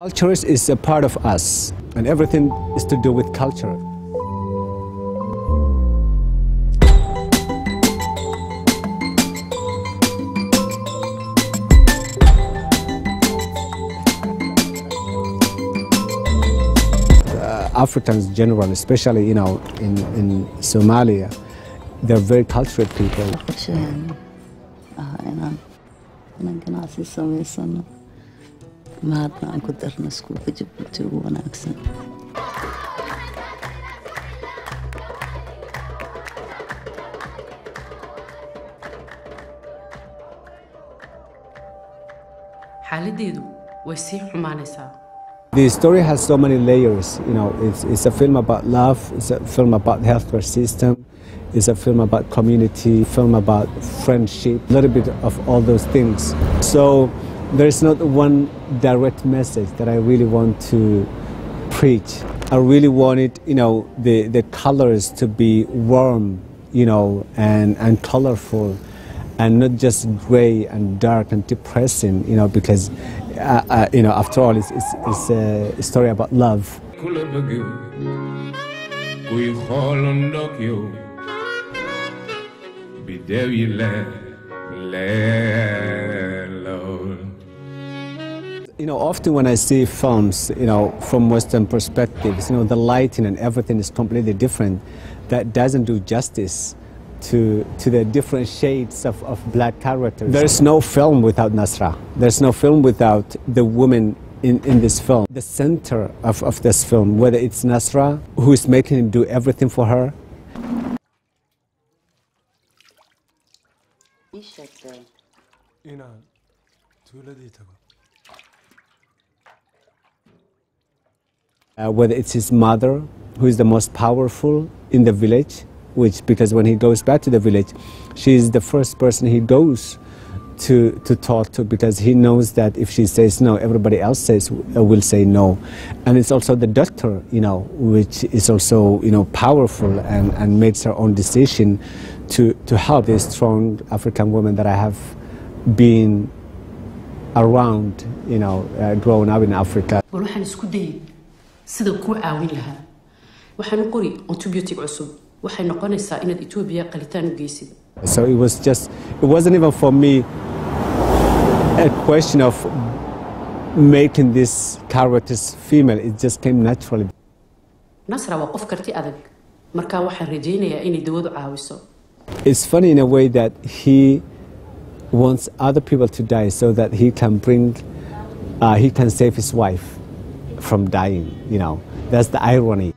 Culture is a part of us, and everything is to do with culture. Africans generally, especially in Somalia, they're very cultured people. The story has so many layers. It's a film about love. It's a film about the healthcare system. It's a film about community. Film about friendship. A little bit of all those things. So there's not one direct message that I really want to preach. I really wanted, the colors to be warm, and colorful, and not just gray and dark and depressing, because, after all, it's a story about love. Often when I see films, from Western perspectives, the lighting and everything is completely different. That doesn't do justice to the different shades of black characters. There's no film without Nasra. There's no film without the woman in this film. The center of this film, whether it's Nasra, who is making him do everything for her. Whether it's his mother, who is the most powerful in the village, because when he goes back to the village, she is the first person he goes to talk to, because he knows that if she says no, everybody else will say no. And it's also the doctor, which is also, powerful and makes her own decision to help this strong African woman that I have been around, growing up in Africa. So it wasn't even for me a question of making these characters female, it just came naturally. It's funny in a way that he wants other people to die so that he can save his wife from dying, That's the irony.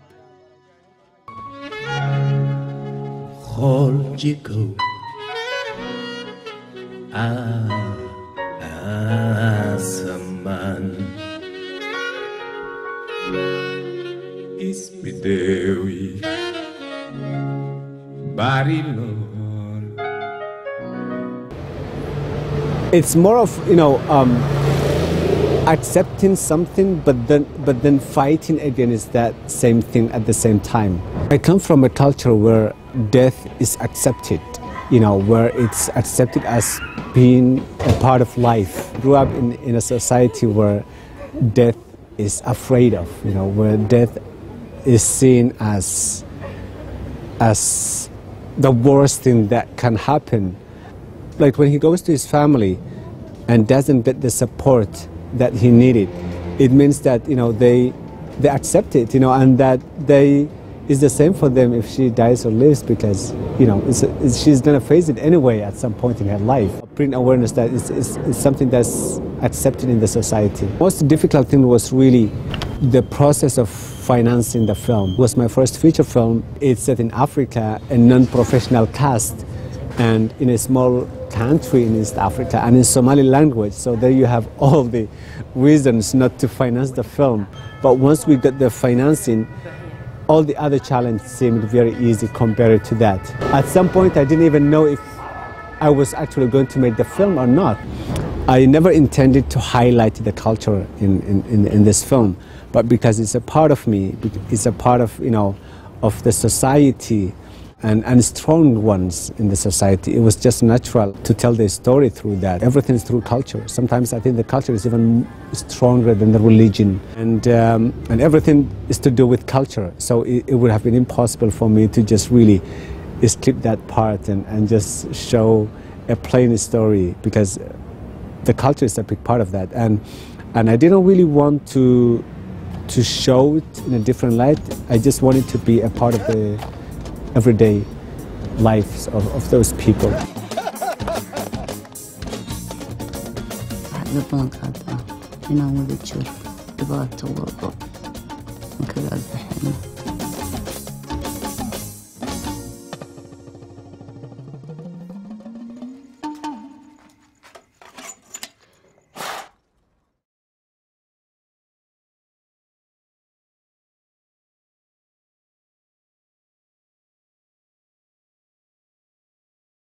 It's more of, accepting something, but then fighting against that same thing at the same time. I come from a culture where death is accepted, where it's accepted as being a part of life. I grew up in a society where death is afraid of, where death is seen as the worst thing that can happen. Like when he goes to his family and doesn't get the support that he needed, it means that they accept it, and that it's the same for them if she dies or lives, because she's gonna face it anyway at some point in her life. Bring awareness that it's something that's accepted in the society. The most difficult thing was really the process of financing the film. It was my first feature film. It's set in Africa, a non-professional cast, and in a small country in East Africa, and in Somali language. So there you have all the reasons not to finance the film. But once we got the financing, all the other challenges seemed very easy compared to that. At some point, I didn't even know if I was actually going to make the film or not. I never intended to highlight the culture in this film, but because it's a part of me, it's a part of, of the society, and strong ones in the society. It was just natural to tell their story through that. Everything is through culture. Sometimes I think the culture is even stronger than the religion, and everything is to do with culture. So it would have been impossible for me to just really skip that part and just show a plain story, because the culture is a big part of that, and I didn't really want to show it in a different light. I just wanted to be a part of the everyday lives of those people.